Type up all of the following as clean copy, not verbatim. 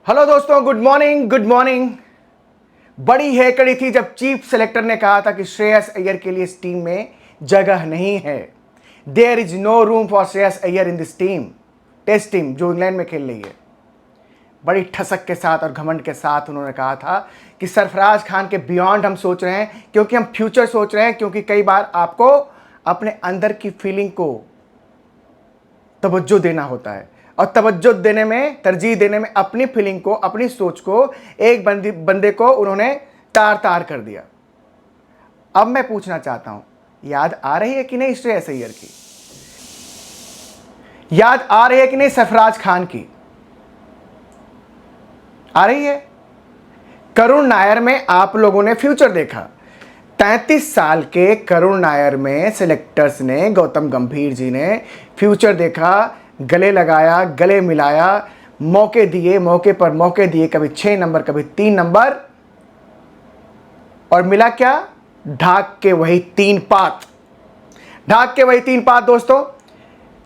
Hello दोस्तों, good morning good morning. बड़ी हैकड़ी थी जब चीफ सेलेक्टर ने कहा था कि श्रेयस अय्यर के लिए इस टीम में जगह नहीं है। There is no room for Shreyas Iyer in this team, test team जो इंग्लैंड में खेल रही है। बड़ी ठसक के साथ और घमंड के साथ उन्होंने कहा था कि सरफराज खान के बियॉन्ड हम सोच रहे हैं, क्योंकि हम फ्यूचर सोच रहे हैं, क्योंकि कई बार आपको अपने अंदर की फीलिंग को तवज्जो देना होता है और तवज्जो देने में, तरजीह देने में अपनी फीलिंग को, अपनी सोच को एक बंदे को उन्होंने तार तार कर दिया। अब मैं पूछना चाहता हूं, याद आ रही है कि नहीं श्रेयस अय्यर की? याद आ रही है कि नहीं सरफराज खान की? आ रही है? करुण नायर में आप लोगों ने फ्यूचर देखा। 33 साल के करुण नायर में सिलेक्टर्स ने, गौतम गंभीर जी ने फ्यूचर देखा, गले लगाया, गले मिलाया, मौके दिए, मौके पर मौके दिए, कभी 6 नंबर कभी 3 नंबर, और मिला क्या? ढाक के वही 3 पात। ढाक के वही 3 पात दोस्तों।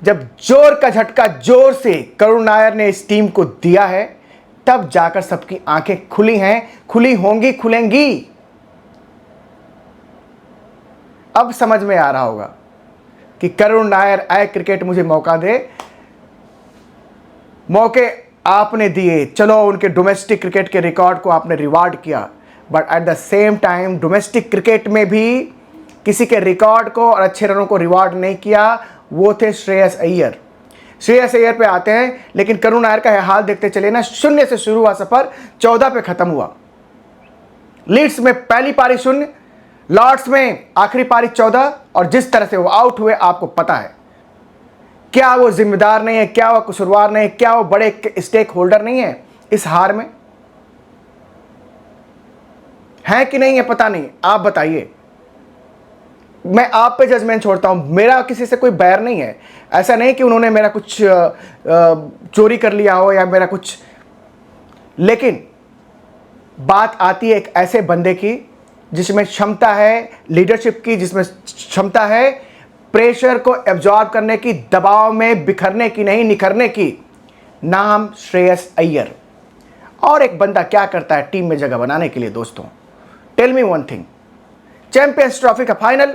जब जोर का झटका जोर से करुण नायर ने इस टीम को दिया है, तब जाकर सबकी आंखें खुली हैं, खुली होंगी, खुलेंगी। अब समझ में आ रहा होगा कि करुण नायर, आए क्रिकेट मुझे मौका दे। मौके आपने दिए, चलो उनके डोमेस्टिक क्रिकेट के रिकॉर्ड को आपने रिवार्ड किया, but at the same time domestic cricket में भी किसी के रिकॉर्ड को और अच्छे रनों को रिवार्ड नहीं किया। वो थे श्रेयस अय्यर। श्रेयस अय्यर पे आते हैं, लेकिन करुण नायर का हाल देखते चले ना। 0 से शुरू हुआ सफर 14 पे खत्म हुआ। लीड्स में पहली पारी 0, लॉर्ड्स में आखिरी पारी 14, और जिस तरह से वो आउट हुए आपको पता है। क्या वो जिम्मेदार नहीं है? क्या वो कसूरवार नहीं है? क्या वो बड़े स्टेक होल्डर नहीं है इस हार में? है कि नहीं है पता नहीं, आप बताइए। मैं आप पे जजमेंट छोड़ता हूं, मेरा किसी से कोई बैर नहीं है। ऐसा नहीं कि उन्होंने मेरा कुछ चोरी कर लिया हो या मेरा कुछ, लेकिन बात आती है एक ऐसे बंदे की जिसमें क्षमता है लीडरशिप की, जिसमें क्षमता है प्रेशर को एब्जॉर्ब करने की, दबाव में बिखरने की नहीं, निखरने की। नाम श्रेयस अय्यर। और एक बंदा क्या करता है टीम में जगह बनाने के लिए दोस्तों? Tell me one thing. Champions trophy का फाइनल,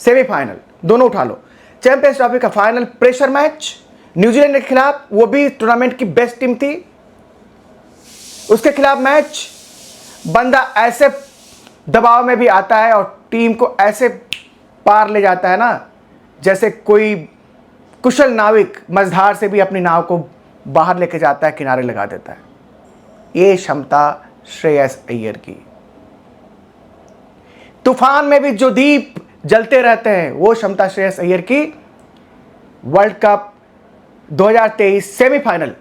सेमीफाइनल दोनों उठा लो। चैंपियंस ट्रॉफी का फाइनल प्रेशर मैच न्यूजीलैंड के खिलाफ, वो भी टूर्नामेंट की बेस्ट टीम थी, उसके खिलाफ मैच। बंदा ऐसे दबाव में भी आता है और टीम को ऐसे पार ले जाता है ना, जैसे कोई कुशल नाविक मझधार से भी अपनी नाव को बाहर लेके जाता है, किनारे लगा देता है। ये क्षमता श्रेयस अय्यर की। तूफान में भी जो दीप जलते रहते हैं, वो क्षमता श्रेयस अय्यर की। World cup 2023 semifinal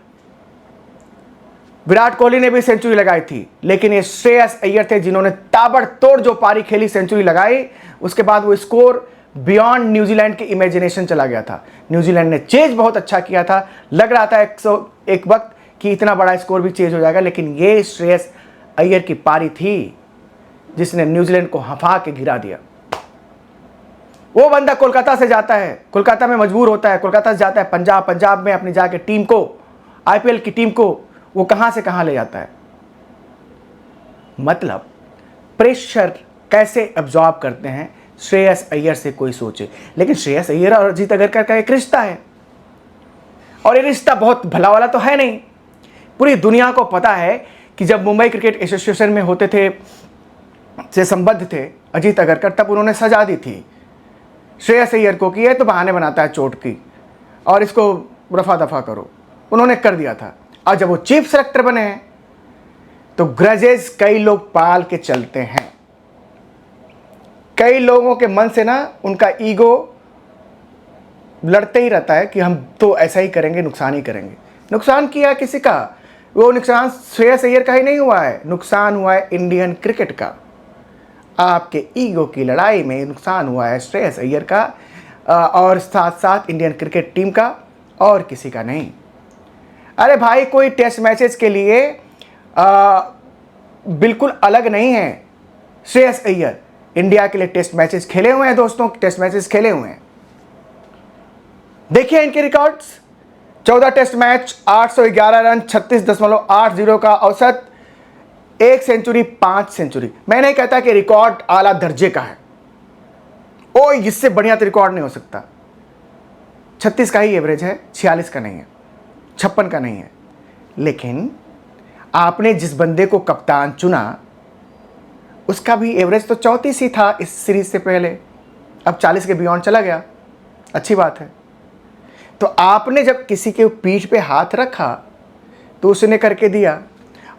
Virat Kohli ने भी सेंचुरी लगाई थी, लेकिन ये श्रेयस अय्यर थे जिन्होंने ताबड़तोड़ जो पारी खेली, सेंचुरी लगाई। उसके बाद वो स्कोर बियॉन्ड न्यूजीलैंड की इमेजिनेशन चला गया था। न्यूजीलैंड ने चेज बहुत अच्छा किया था, लग रहा था एक वक्त कि इतना बड़ा स्कोर भी चेज हो जाएगा, लेकिन ये श्रेयस अय्यर की पारी थी जिसने न्यूजीलैंड को हफा के गिरा दिया। वो बंदा कोलकाता से जाता है, कोलकाता में मजबूर होता है, कोलकाता से जाता है पंजाब, पंजाब में अपनी जाके टीम को, आईपीएल की टीम को वो कहां से कहां ले जाता है। मतलब प्रेशर कैसे एब्जॉर्ब करते हैं श्रेयस अय्यर से कोई सोचे। लेकिन श्रेयस अय्यर और अजीत अगरकर का एक रिश्ता है, और ये रिश्ता बहुत भला वाला तो है नहीं। पूरी दुनिया को पता है कि जब मुंबई क्रिकेट एसोसिएशन में होते थे, से संबद्ध थे अजीत अगरकर, तब उन्होंने सजा दी थी श्रेयस अय्यर को कि ये तो बहाने बनाता है चोट की और इसको रफा दफा करो। उन्होंने कर दिया था। और जब वो चीफ सेलेक्टर बने हैं तो ग्रजेस कई लोग पाल के चलते हैं। कई लोगों के मन से ना उनका ईगो लड़ते ही रहता है कि हम तो ऐसा ही करेंगे, नुकसान ही करेंगे। नुकसान किया किसी का? वो नुकसान श्रेयस अय्यर का ही नहीं हुआ है, नुकसान हुआ है इंडियन क्रिकेट का। आपके ईगो की लड़ाई में नुकसान हुआ है श्रेयस अय्यर का, और साथ साथ इंडियन क्रिकेट टीम का, और किसी का नहीं। अरे भाई, कोई टेस्ट मैचेस के लिए बिल्कुल अलग नहीं है श्रेयस अय्यर। इंडिया के लिए टेस्ट मैचेस खेले हुए हैं दोस्तों, टेस्ट मैचेस खेले हुए हैं। देखिए इनके रिकॉर्ड्स, 14 टेस्ट मैच, 811 रन, 36.80 का औसत, 1 सेंचुरी, 5 सेंचुरी। मैं नहीं कहता कि रिकॉर्ड आला दर्जे का है, ओ इससे बढ़िया तो रिकॉर्ड नहीं हो सकता। 36 का ही एवरेज है, 46 का नहीं है, 56 का नहीं है। लेकिन आपने जिस बंदे को कप्तान चुना उसका भी एवरेज तो 34 ही था इस सीरीज से पहले, अब 40 के बियॉन्ड चला गया, अच्छी बात है। तो आपने जब किसी के पीठ पे हाथ रखा तो उसने करके दिया,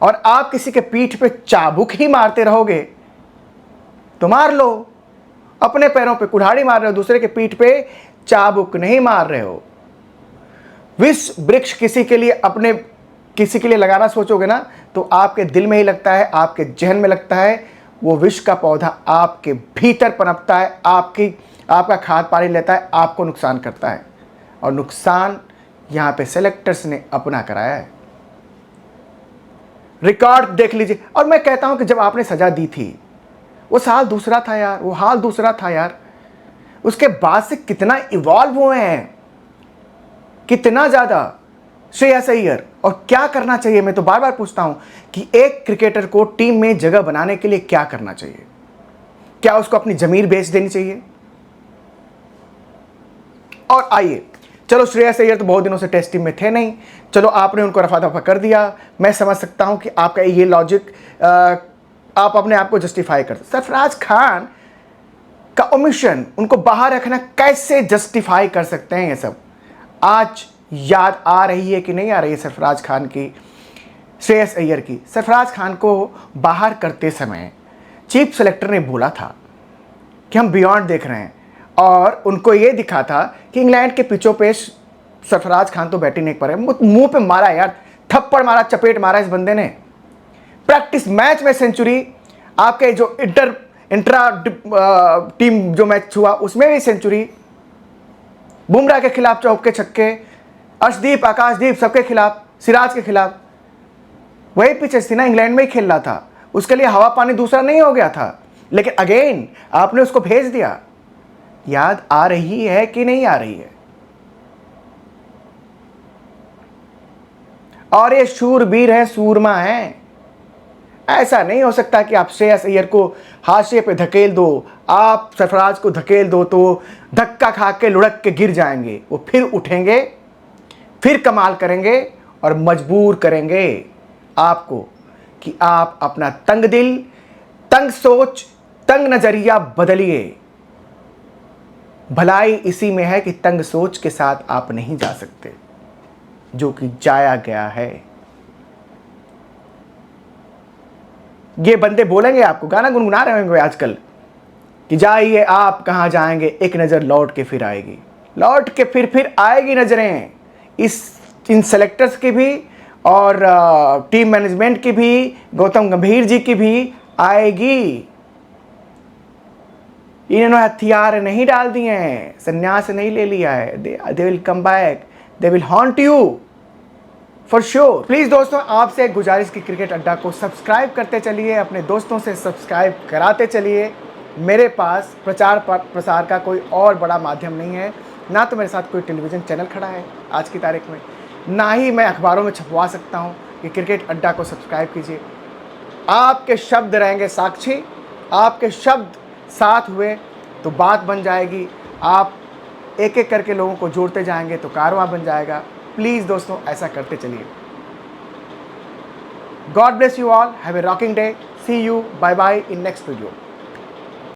और आप किसी के पीठ पे चाबुक ही मारते रहोगे तो मार लो, अपने पैरों पे कुल्हाड़ी मार रहे हो, दूसरे के पीठ पे चाबुक नहीं मार रहे हो। विष वृक्ष किसी के लिए लगाना सोचोगे ना तो आपके दिल में ही लगता है, आपके जहन में लगता है, वो विष का पौधा आपके भीतर पनपता है, आपका खाद पानी लेता है, आपको नुकसान करता है, और नुकसान यहां पे सेलेक्टर्स ने अपना कराया है। रिकॉर्ड देख लीजिए। और मैं कहता हूं कि जब आपने सजा दी थी वो साल दूसरा था यार, वो हाल दूसरा था यार। उसके बाद से कितना इवॉल्व हुए हैं, कितना ज्यादा श्रेयस अय्यर। और क्या करना चाहिए, मैं तो बार बार पूछता हूं कि एक क्रिकेटर को टीम में जगह बनाने के लिए क्या करना चाहिए? क्या उसको अपनी जमीर बेच देनी चाहिए? और आइए, चलो श्रेयस अय्यर तो बहुत दिनों से टेस्ट टीम में थे नहीं, चलो आपने उनको रफा दफा कर दिया, मैं समझ सकता हूं कि आपका ये लॉजिक, आप अपने आप को जस्टिफाई करते। सरफराज खान का ओमिशन, उनको बाहर रखना, कैसे जस्टिफाई कर सकते हैं ये सब? आज याद आ रही है कि नहीं आ रही है सरफराज खान की, श्रेयस अय्यर की? सरफराज खान को बाहर करते समय चीफ सेलेक्टर ने बोला था कि हम बियॉन्ड देख रहे हैं, और उनको ये दिखा था कि इंग्लैंड के पिचों पे सरफराज खान तो बैटिंग नहीं कर रहे। मुंह पे मारा यार, थप्पड़ मारा, चपेट मारा इस बंदे ने। प्रैक्टिस मैच में सेंचुरी, आपके जो इंट्रा टीम जो मैच हुआ उसमें भी सेंचुरी, बुमराह के खिलाफ चौके छक्के, अर्शदीप, आकाशदीप, सबके खिलाफ, सिराज के खिलाफ। वही पिचेस थी ना, इंग्लैंड में ही खेल रहा था, उसके लिए हवा पानी दूसरा नहीं हो गया था, लेकिन अगेन आपने उसको भेज दिया। याद आ रही है कि नहीं आ रही है? और ये शूरवीर है, सूरमा है। ऐसा नहीं हो सकता कि आप श्रेयस अय्यर को हाशिए पे धकेल दो, आप सरफराज को धकेल दो तो धक्का खा के लुढ़क के गिर जाएंगे, वो फिर उठेंगे, फिर कमाल करेंगे और मजबूर करेंगे आपको कि आप अपना तंग दिल, तंग सोच, तंग नजरिया बदलिए। भलाई इसी में है कि तंग सोच के साथ आप नहीं जा सकते, जो कि जाया गया है। ये बंदे बोलेंगे आपको, गाना गुनगुना रहे होंगे आजकल कि जाइए आप कहां जाएंगे, एक नजर लौट के फिर आएगी। लौट के फिर आएगी नजरें इन सेलेक्टर्स की भी, और टीम मैनेजमेंट की भी, गौतम गंभीर जी की भी आएगी। इन्होंने हथियार नहीं डाल दिए हैं, संन्यास नहीं ले लिया है। They will come back, they will haunt you for sure. Please दोस्तों, आपसे एक गुजारिश की क्रिकेट अड्डा को सब्सक्राइब करते चलिए, अपने दोस्तों से सब्सक्राइब कराते चलिए। मेरे पास प्रचार प्रसार का कोई और बड़ा माध्यम नहीं है, ना तो मेरे साथ कोई टेलीविज़न चैनल खड़ा है आज की तारीख में, ना ही मैं अखबारों में छपवा सकता हूँ कि क्रिकेट अड्डा को सब्सक्राइब कीजिए। आपके शब्द रहेंगे साक्षी, आपके शब्द साथ हुए तो बात बन जाएगी। आप एक एक करके लोगों को जोड़ते जाएंगे तो कारवां बन जाएगा। प्लीज़ दोस्तों, ऐसा करते चलिए। God bless you all, have a rocking day, see you, bye bye in next video.